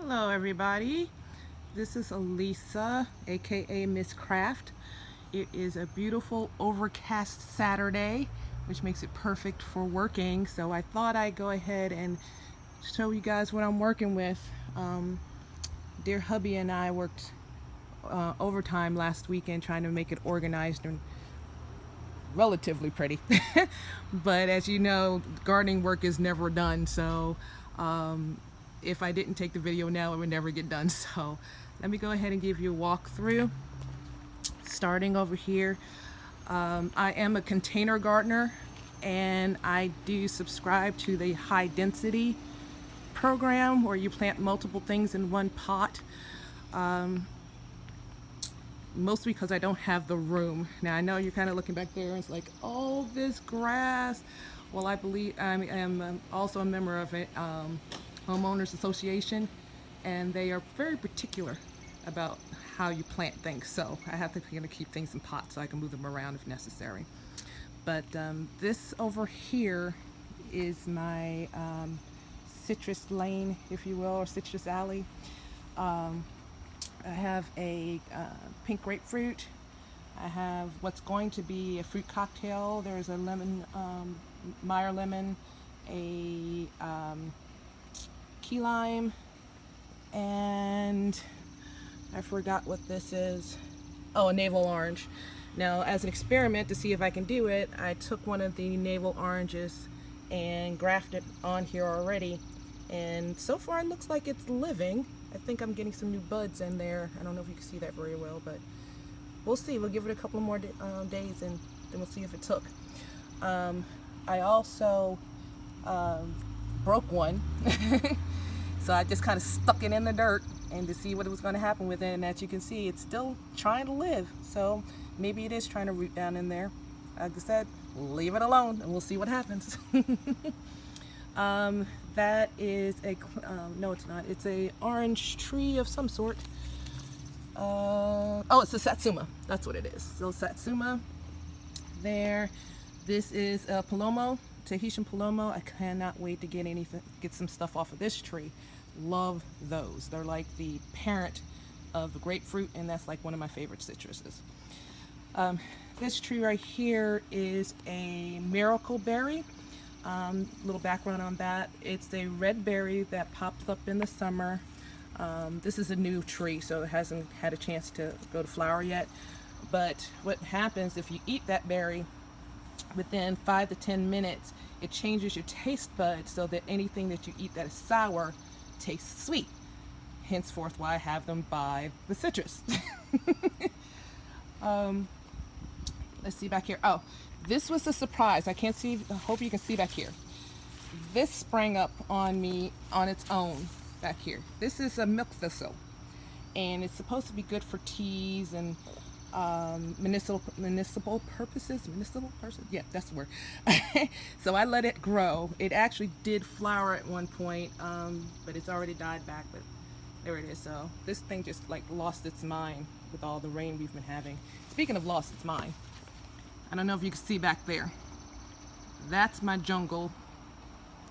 Hello everybody, this is Elisa, aka Miss Craft. It is a beautiful overcast Saturday, which makes it perfect for working, so I thought I'd go ahead and show you guys what I'm working with. Dear hubby and I worked overtime last weekend trying to make it organized and relatively pretty. But as you know, gardening work is never done, so if I didn't take the video now, it would never get done. So let me go ahead and give you a walkthrough. Starting over here, I am a container gardener and I do subscribe to the high density program where you plant multiple things in one pot. Mostly because I don't have the room. Now I know you're kind of looking back there and it's like, oh, this grass. Well, I believe I am also a member of a homeowners association, and they are very particular about how you plant things. So I have to kind of keep things in pots so I can move them around if necessary. But this over here is my citrus lane, if you will, or citrus alley. I have a pink grapefruit. I have what's going to be a fruit cocktail. There's a lemon, Meyer lemon, a key lime, and I forgot what this is. Oh, a navel orange. Now, as an experiment to see if I can do it, I took one of the navel oranges and grafted on here already, and so far it looks like it's living. I think I'm getting some new buds in there. I don't know if you can see that very well, but we'll see. We'll give it a couple more days and then we'll see if it took. I also broke one. So I just kind of stuck it in the dirt and to see what was going to happen with it. And as you can see, it's still trying to live. So maybe it is trying to root down in there. Like I said, leave it alone and we'll see what happens. That is a, no it's not, it's a orange tree of some sort. Oh, it's a satsuma, that's what it is. So satsuma there. This is a palomo, Tahitian palomo. I cannot wait to get some stuff off of this tree. Love those. They're like the parent of the grapefruit, and that's like one of my favorite citruses. This tree right here is a miracle berry. Little background on that. It's a red berry that pops up in the summer. This is a new tree, so it hasn't had a chance to go to flower yet. But what happens if you eat that berry, within 5 to 10 minutes, it changes your taste buds so that anything that you eat that is sour tastes sweet. Henceforth why I have them by the citrus. Let's see back here. Oh, this was a surprise. I can't see, I hope you can see back here. This sprang up on me on its own back here. This is a milk thistle, and it's supposed to be good for teas and municipal purposes. Yeah, that's the word. So I let it grow. It actually did flower at one point, but it's already died back, but there it is. So this thing just like lost its mind with all the rain we've been having. Speaking of lost its mind, I don't know if you can see back there. That's my jungle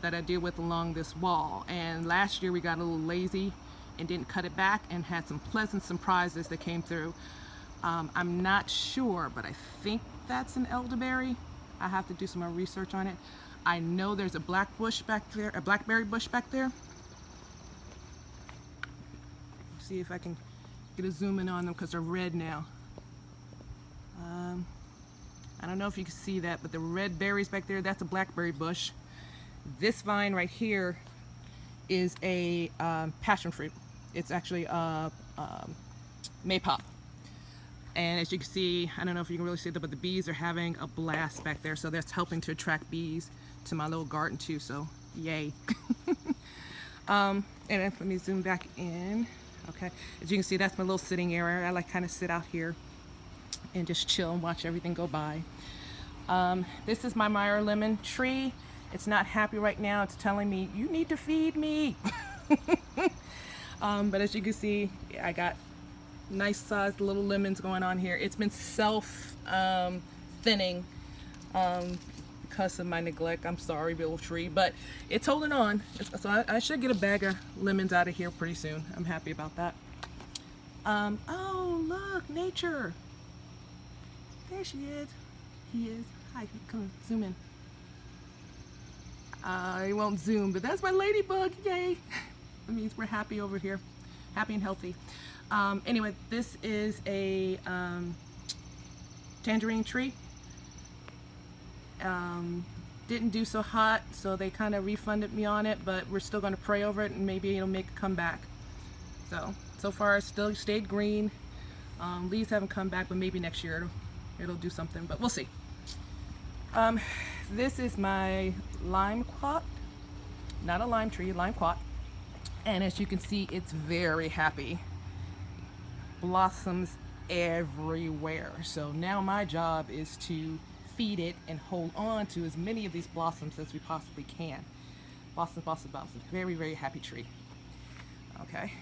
that I deal with along this wall. And last year we got a little lazy and didn't cut it back and had some pleasant surprises that came through. I'm not sure, but I think that's an elderberry. I have to do some more research on it. I know there's a black bush back there, a blackberry bush back there. See if I can get a zoom in on them because they're red now. I don't know if you can see that, but the red berries back there, that's a blackberry bush. This vine right here is a passion fruit. It's actually a maypop. And as you can see, I don't know if you can really see that, but the bees are having a blast back there. So that's helping to attract bees to my little garden too, so yay. And let me zoom back in. Okay, as you can see, that's my little sitting area. I like kind of sit out here and just chill and watch everything go by. This is my Meyer lemon tree. It's not happy right now. It's telling me, you need to feed me. But as you can see, I got nice sized little lemons going on here. It's been self thinning because of my neglect. I'm sorry, little tree, but it's holding on. So I should get a bag of lemons out of here pretty soon. I'm happy about that. Oh, look, nature. There she is. He is. Hi, come zoom in. I won't zoom, but that's my ladybug. Yay. That means we're happy over here. Happy and healthy. Anyway, this is a tangerine tree. Didn't do so hot, so they kind of refunded me on it, but we're still going to pray over it and maybe it'll make a comeback. So far it's still stayed green. Leaves haven't come back, but maybe next year it'll do something, but we'll see. This is my lime quat, not a lime tree, lime quat, and as you can see, it's very happy. Blossoms everywhere. So now my job is to feed it and hold on to as many of these blossoms as we possibly can. Blossoms, blossoms, blossoms. Very, very happy tree. Okay.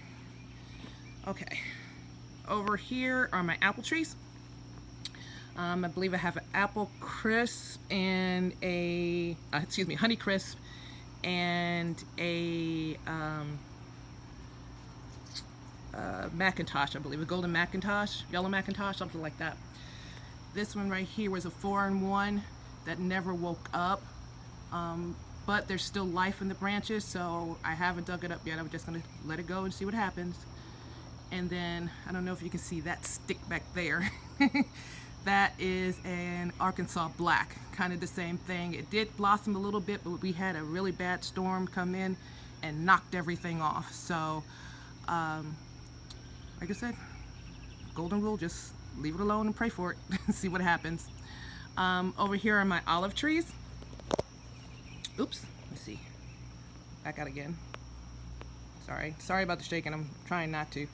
Over here are my apple trees. I believe I have an apple crisp and a, honey crisp and a Macintosh, I believe, a golden Macintosh, yellow Macintosh, something like that. This one right here was a 4-in-1 that never woke up, but there's still life in the branches, so I haven't dug it up yet. I'm just gonna let it go and see what happens. And then, I don't know if you can see that stick back there. That is an Arkansas Black, kind of the same thing. It did blossom a little bit, but we had a really bad storm come in and knocked everything off. So, like I said, golden rule, just leave it alone and pray for it. See what happens. Over here are my olive trees. Oops, let's see. Back out again. Sorry about the shaking. I'm trying not to.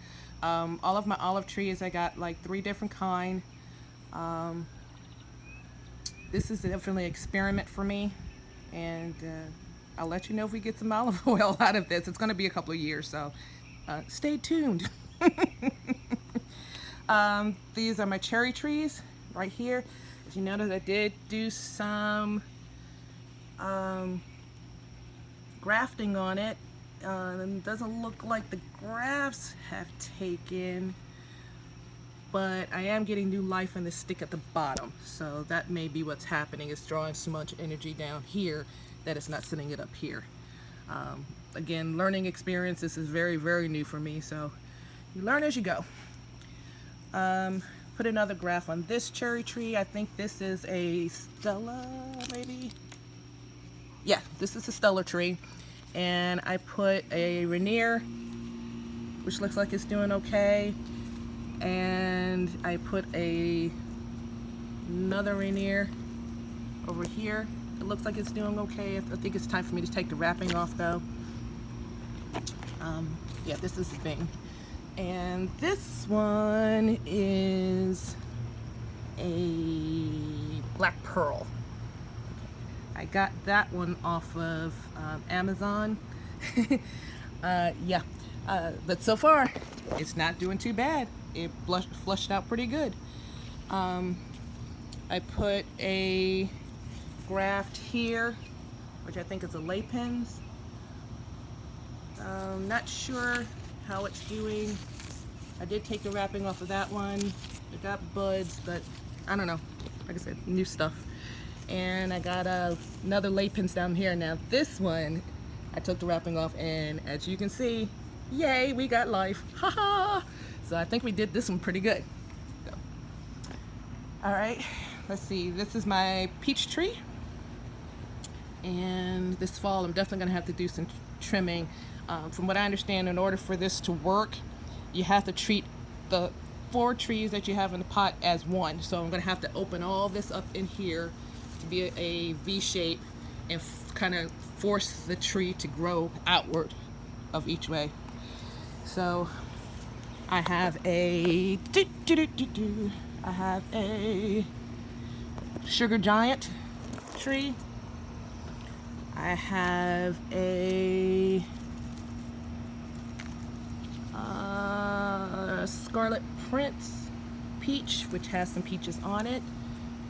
All of my olive trees, I got like 3 different kind. This is definitely an experiment for me, and I'll let you know if we get some olive oil out of this. It's going to be a couple of years, so stay tuned. These are my cherry trees right here. As you notice, I did do some grafting on it. It doesn't look like the grafts have taken, but I am getting new life in the stick at the bottom, so that may be what's happening. It's drawing so much energy down here that it's not sending it up here. Again, learning experience. This is very, very new for me, so you learn as you go. Put another graft on this cherry tree. I think this is a Stella, maybe? Yeah, this is a Stella tree. And I put a Rainier, which looks like it's doing okay. And I put another Rainier over here. It looks like it's doing okay. I think it's time for me to take the wrapping off though. Yeah, this is the thing. And this one is a Black Pearl. I got that one off of Amazon. Yeah, but so far it's not doing too bad. It flushed out pretty good. I put a graft here, which I think is a Lapins. Not sure how it's doing. I did take the wrapping off of that one. It got buds, but I don't know. Like I said, new stuff. And I got another Lapins down here. Now this one, I took the wrapping off, and as you can see, yay, we got life. Haha! So I think we did this one pretty good. So. All right, let's see. This is my peach tree. And this fall, I'm definitely gonna have to do some trimming. From what I understand, in order for this to work, you have to treat the 4 trees that you have in the pot as one. So I'm gonna have to open all this up in here to be a V shape and kind of force the tree to grow outward of each way. So I have a sugar giant tree. I have a Scarlet Prince peach, which has some peaches on it.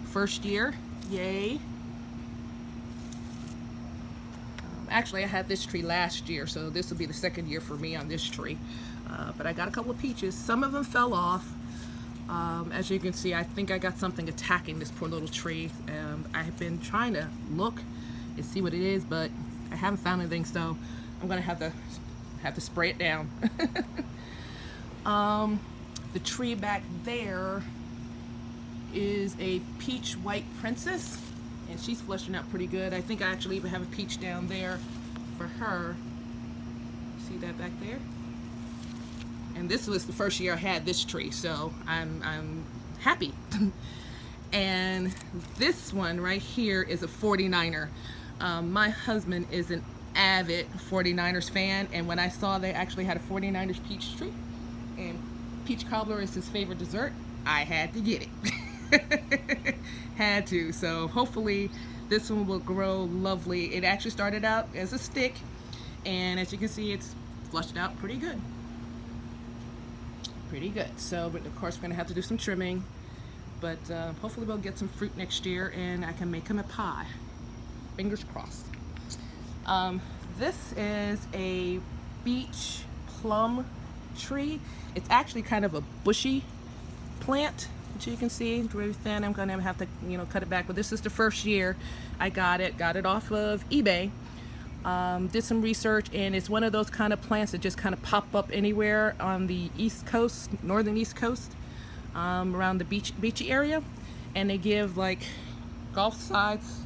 First year, yay. Actually, I had this tree last year, so this will be the second year for me on this tree. But I got a couple of peaches. Some of them fell off. As you can see, I think I got something attacking this poor little tree. I have been trying to look and see what it is, but I haven't found anything, so I'm gonna have to spray it down. The tree back there is a peach white princess, and she's flushing out pretty good. I think I actually even have a peach down there for her. See that back there? And this was the first year I had this tree, so I'm happy. And this one right here is a 49er. My husband is an avid 49ers fan, and when I saw they actually had a 49ers peach tree and peach cobbler is his favorite dessert, I had to get it. Had to. So hopefully this one will grow lovely. It actually started out as a stick, and as you can see, it's flushed out pretty good. Pretty good. So, but of course we're gonna have to do some trimming, but hopefully we'll get some fruit next year and I can make him a pie. Fingers crossed. This is a beach plum tree. It's actually kind of a bushy plant, which you can see, very thin. I'm gonna have to, cut it back, but this is the first year I got it off of eBay. Did some research, and it's one of those kind of plants that just kind of pop up anywhere on the East Coast, northern East Coast, around the beachy area, and they give like golf size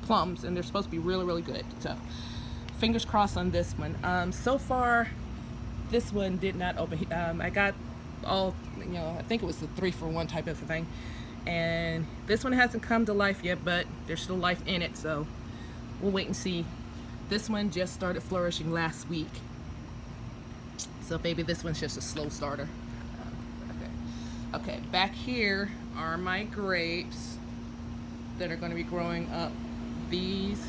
plums, and they're supposed to be really, really good. So fingers crossed on this one. So far, this one did not open. I got all, I think it was the 3-for-1 type of a thing, and this one hasn't come to life yet, but there's still life in it, so we'll wait and see. This one just started flourishing last week, so maybe this one's just a slow starter. Okay, back here are my grapes that are going to be growing up. These,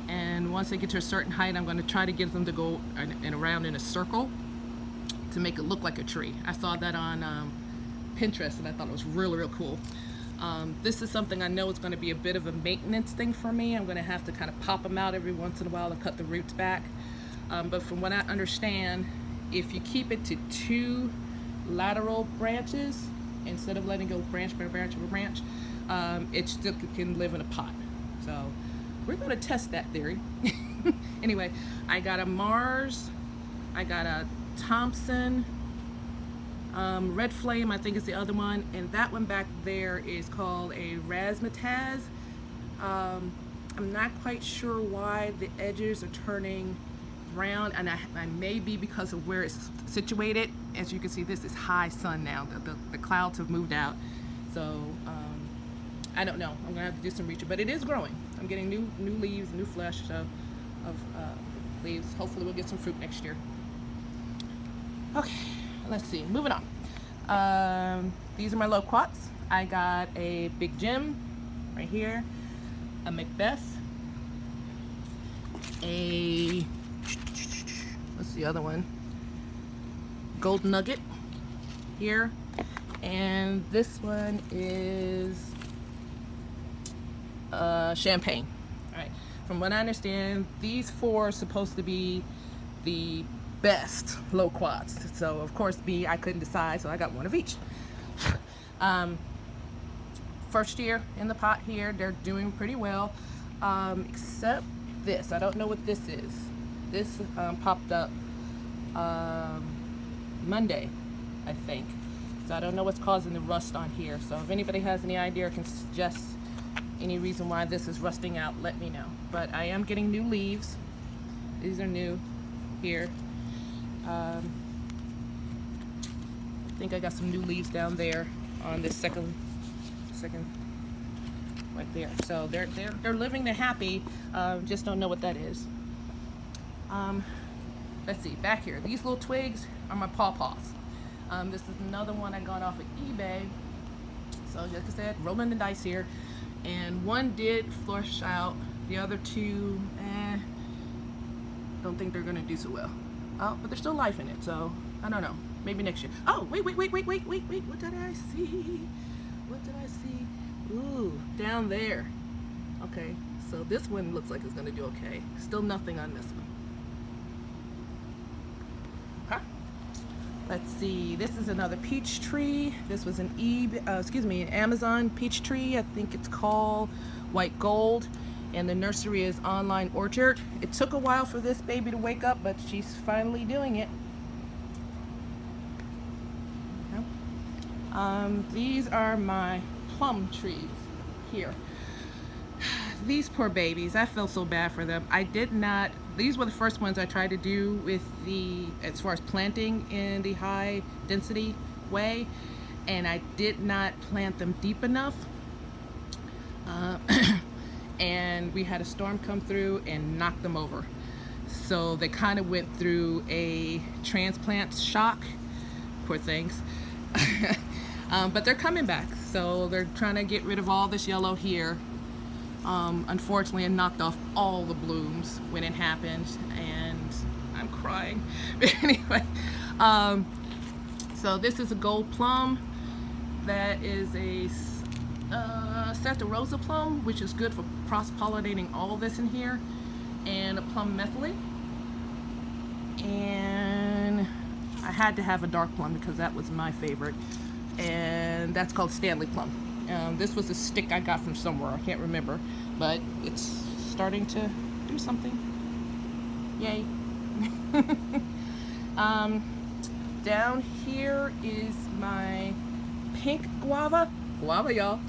and once they get to a certain height, I'm going to try to get them to go around in a circle to make it look like a tree. I saw that on Pinterest, and I thought it was really, real cool. This is something I know is going to be a bit of a maintenance thing for me. I'm going to have to kind of pop them out every once in a while and cut the roots back. But from what I understand, if you keep it to 2 lateral branches instead of letting go branch by branch by branch, it still can live in a pot. So we're going to test that theory. Anyway, I got a Mars, I got a Thompson, Red Flame, I think is the other one, and that one back there is called a Razzmatazz. I'm not quite sure why the edges are turning brown, and I may be because of where it's situated. As you can see, this is high sun now. The clouds have moved out, so I don't know. I'm gonna have to do some research, but it is growing. I'm getting new leaves, new flesh of leaves. Hopefully we'll get some fruit next year. Okay, let's see, moving on. These are my loquats. I got a Big Jim right here, a Macbeth, what's the other one? Gold Nugget here, and this one is Champagne. All right, from what I understand, these 4 are supposed to be the best loquats. So of course I couldn't decide, so I got one of each. First year in the pot here, they're doing pretty well, except this. I don't know what this is. This popped up Monday, I think. So I don't know what's causing the rust on here. So if anybody has any idea or can suggest any reason why this is rusting out, let me know. But I am getting new leaves. These are new here. I think I got some new leaves down there on this second right there. So they're living, they're happy. Just don't know what that is. Let's see, back here, these little twigs are my pawpaws. This is another one I got off of eBay. So like I said, rolling the dice here, and one did flush out. The other 2, don't think they're gonna do so well. Oh, but there's still life in it, so I don't know. Maybe next year. Oh, wait. What did I see? What did I see? Ooh, down there. Okay, So this one looks like it's going to do okay. Still nothing on this one. Okay. Let's see. This is another peach tree. This was an an Amazon peach tree. I think it's called White Gold. And the nursery is Online Orchard. It took a while for this baby to wake up, but she's finally doing it. Okay. These are my plum trees here. These poor babies, I feel so bad for them. These were the first ones I tried to do as far as planting in the high density way, and I did not plant them deep enough. And we had a storm come through and knock them over. So they kind of went through a transplant shock, poor things. But they're coming back. So they're trying to get rid of all this yellow here. Unfortunately, it knocked off all the blooms when it happened, and I'm crying. But anyway, so this is a gold plum. That is a Santa Rosa plum, which is good for cross-pollinating all this in here, and a plum methylae. And I had to have a dark plum because that was my favorite, and that's called Stanley plum. This was a stick I got from somewhere, I can't remember, but it's starting to do something. Yay. Down here is my pink guava. Guava, y'all.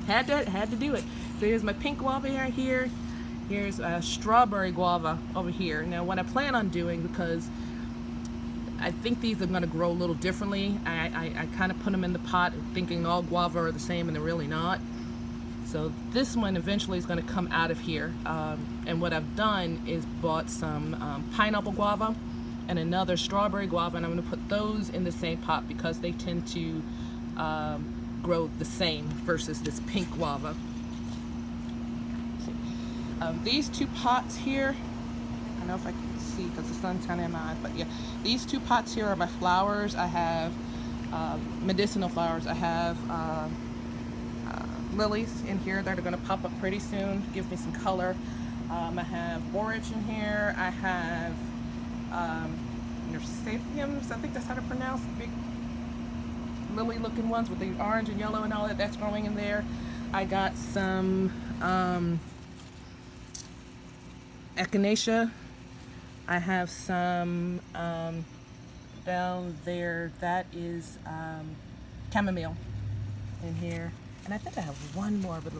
had to do it. So here's my pink guava right here. Here's a strawberry guava over here. Now what I plan on doing, because I think these are going to grow a little differently. I kind of put them in the pot thinking all guava are the same, and they're really not. So this one eventually is going to come out of here. And what I've done is bought some pineapple guava and another strawberry guava, and I'm going to put those in the same pot because they tend to grow the same versus this pink guava. These two pots here, I don't know if I can see because the sun's kind of in my eyes, but yeah, these two pots here are my flowers. I have medicinal flowers. I have lilies in here that are going to pop up pretty soon, give me some color. I have borage in here. I have Nersapiums, I think that's how to pronounce, big lily looking ones with the orange and yellow and all that. That's growing in there. I got some echinacea. I have some down there, that is chamomile in here. And I think I have one more, but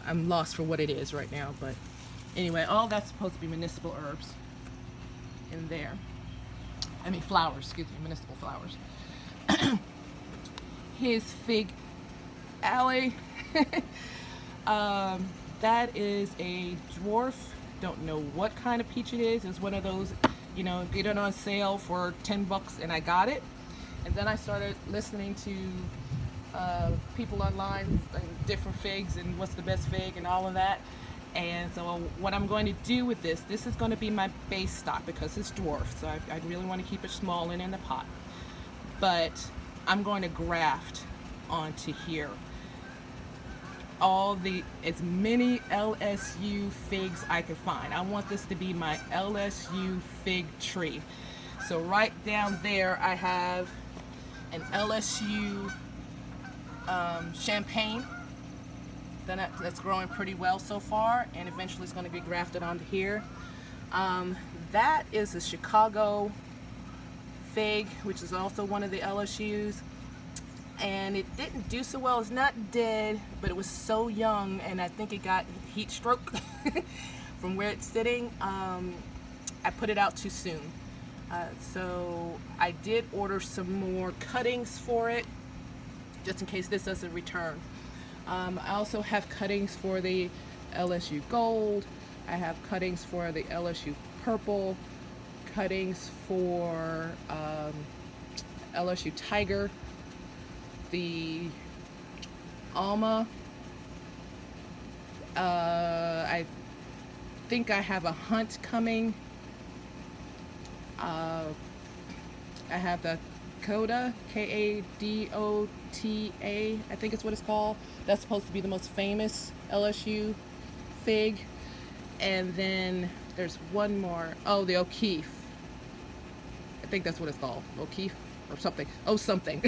I'm lost for what it is right now. But anyway, all that's supposed to be municipal herbs in there. I mean flowers, excuse me, municipal flowers. His fig alley. That is a dwarf. Don't know what kind of peach it is. It's one of those, you know, get it on sale for $10 and I got it. And then I started listening to people online, different figs and what's the best fig and all of that. And so what I'm going to do with this is going to be my base stock because it's dwarf. So I really want to keep it small and in the pot. But I'm going to graft onto here as many LSU figs I can find. I want this to be my LSU fig tree. So right down there I have an LSU champagne that's growing pretty well so far, and eventually it's going to be grafted onto here. That is a Chicago fig, which is also one of the LSUs, and it didn't do so well. It's not dead, but it was so young, and I think it got heat stroke from where it's sitting. I put it out too soon. So I did order some more cuttings for it, just in case this doesn't return. I also have cuttings for the LSU Gold. I have cuttings for the LSU Purple, cuttings for LSU Tiger, the Alma. I think I have a hunt coming. I have the Kadota, Kadota, I think it's what it's called. That's supposed to be the most famous LSU fig. And then there's one more. Oh, the O'Keefe. I think that's what it's called. O'Keefe or something. Oh, something.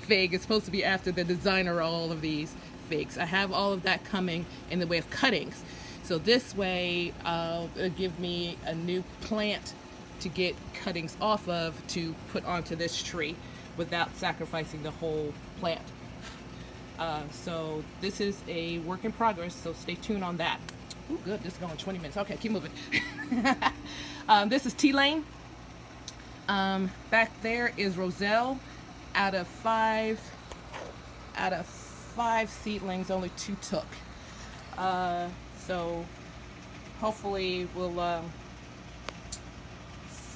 Fig. It's supposed to be after the designer of all of these figs. I have all of that coming in the way of cuttings. So this way, it'll give me a new plant to get cuttings off of to put onto this tree without sacrificing the whole plant. So this is a work in progress, so stay tuned on that. Ooh, good, this is going 20 minutes. Okay, keep moving. This is T-Lane. Back there is Roselle. Out of five seedlings, only 2 took. So hopefully we'll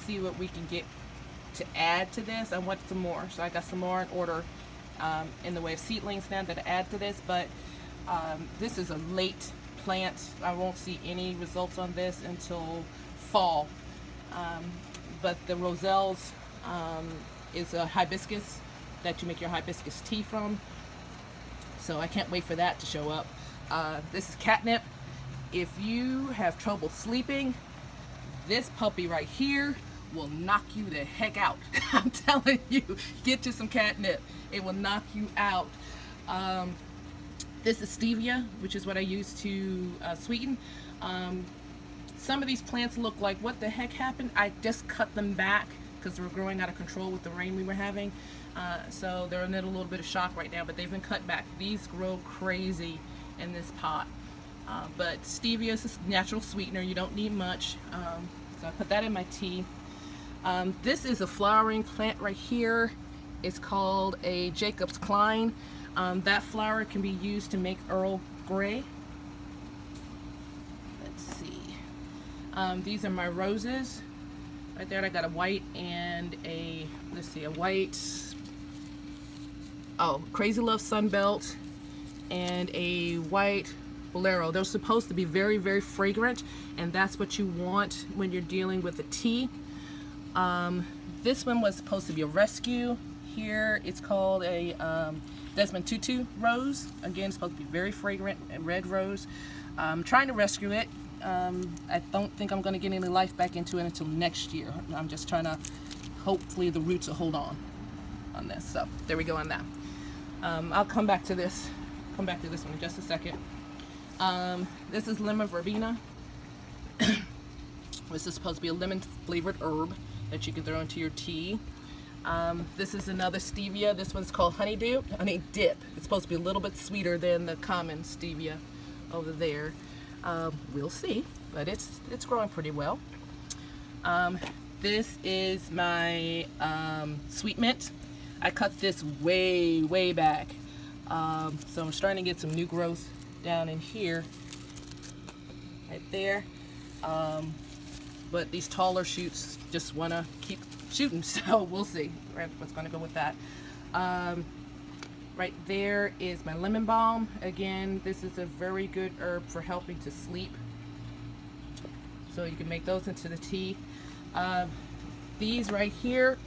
see what we can get to add to this. I want some more, so I got some more in order in the way of seedlings now that I add to this. But this is a late plant. I won't see any results on this until fall. But the Roselle's is a hibiscus that you make your hibiscus tea from. So I can't wait for that to show up. This is catnip. If you have trouble sleeping, this puppy right here will knock you the heck out. I'm telling you, get you some catnip. It will knock you out. This is stevia, which is what I use to sweeten. Some of these plants look like, what the heck happened? I just cut them back because they were growing out of control with the rain we were having. So they're in a little bit of shock right now, but they've been cut back. These grow crazy in this pot. But stevia is a natural sweetener. You don't need much. So I put that in my tea. This is a flowering plant right here. It's called a Jacob's Klein. That flower can be used to make Earl Grey. Let's see. These are my roses. Right there I got a white and a, let's see, a white, oh, Crazy Love Sunbelt and a white Bolero. They're supposed to be very, very fragrant, and that's what you want when you're dealing with a tea. This one was supposed to be a rescue. Here it's called a Desmond Tutu rose. Again, it's supposed to be very fragrant, a red rose. I'm trying to rescue it. I don't think I'm going to get any life back into it until next year. I'm just trying to, hopefully the roots will hold on this. So there we go on that. I'll come back to this one in just a second. This is lemon verbena. This is supposed to be a lemon flavored herb that you can throw into your tea. This is another stevia. This one's called honey dip. It's supposed to be a little bit sweeter than the common stevia over there. We'll see, but it's growing pretty well. This is my sweet mint. I cut this way back, so I'm starting to get some new growth down in here, right there. But these taller shoots just want to keep shooting, so we'll see what's going to go with that. Right there is my lemon balm. Again, this is a very good herb for helping to sleep. So you can make those into the tea. These right here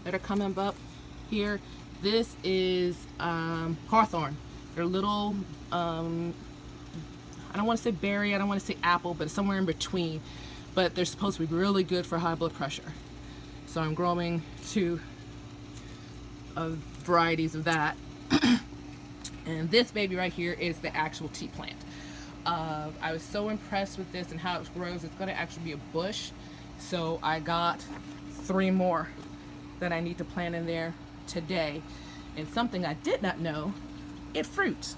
that are coming up here, this is hawthorn. They're little, I don't want to say berry, I don't want to say apple, but somewhere in between. But they're supposed to be really good for high blood pressure. So I'm growing 2 varieties of that. And this baby right here is the actual tea plant. I was so impressed with this and how it grows. It's going to actually be a bush. So I got 3 more that I need to plant in there today. And something I did not know, it fruits.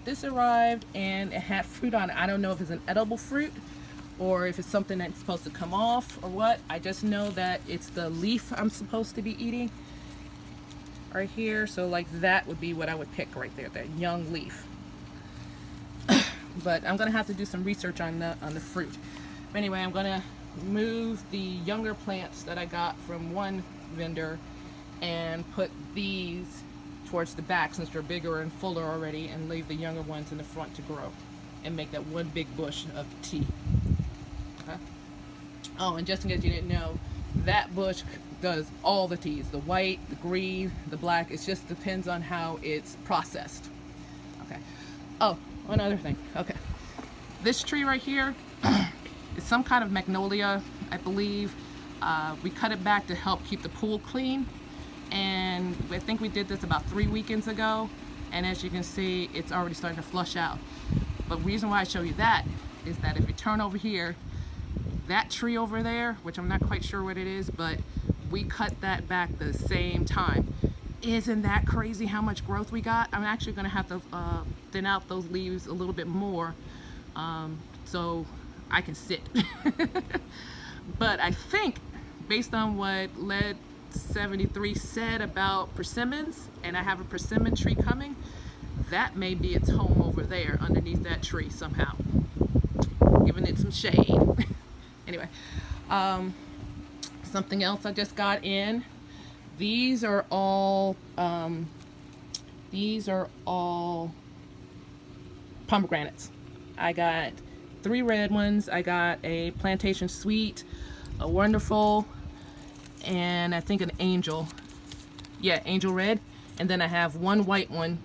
This arrived and it had fruit on it. I don't know if it's an edible fruit or if it's something that's supposed to come off or what. I just know that it's the leaf I'm supposed to be eating right here. So like that would be what I would pick right there, that young leaf. But I'm gonna have to do some research on the fruit. But anyway, I'm gonna move the younger plants that I got from one vendor and put these towards the back since they're bigger and fuller already, and leave the younger ones in the front to grow and make that one big bush of tea. Okay? Oh, and just in case you didn't know, that bush does all the teas, the white, the green, the black. It just depends on how it's processed. Okay. Oh, one other thing. Okay. This tree right here is some kind of magnolia, I believe. We cut it back to help keep the pool clean. And I think we did this about 3 weekends ago. And as you can see, it's already starting to flush out. But the reason why I show you that is that if you turn over here, that tree over there, which I'm not quite sure what it is, but we cut that back the same time. Isn't that crazy how much growth we got? I'm actually gonna have to thin out those leaves a little bit more so I can sit. But I think based on what Led 73 said about persimmons, and I have a persimmon tree coming, that may be its home over there underneath that tree somehow, giving it some shade. Anyway, something else I just got in. These are all pomegranates. I got 3 red ones. I got a plantation sweet, a wonderful, and I think an angel. Yeah, angel red. And then I have 1 white one,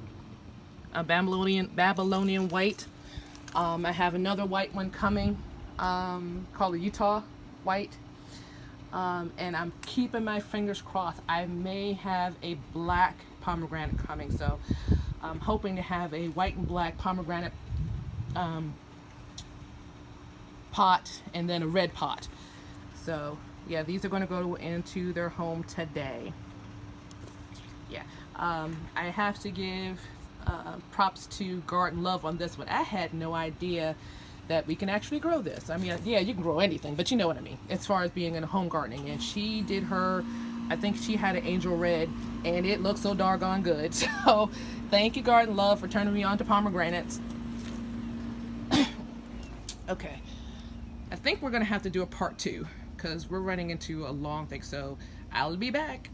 a Babylonian white. I have another white one coming, called a Utah white. And I'm keeping my fingers crossed. I may have a black pomegranate coming, so I'm hoping to have a white and black pomegranate pot and then a red pot. So yeah, these are going to go into their home today. Yeah, I have to give props to Garden Love on this one. I had no idea that we can actually grow this. I mean, yeah, you can grow anything, but you know what I mean, as far as being in home gardening. And she did her, I think she had an angel red, and it looks so doggone good. So thank you, Garden Love, for turning me on to pomegranates. Okay, I think we're gonna have to do a part 2 because we're running into a long thing, so I'll be back.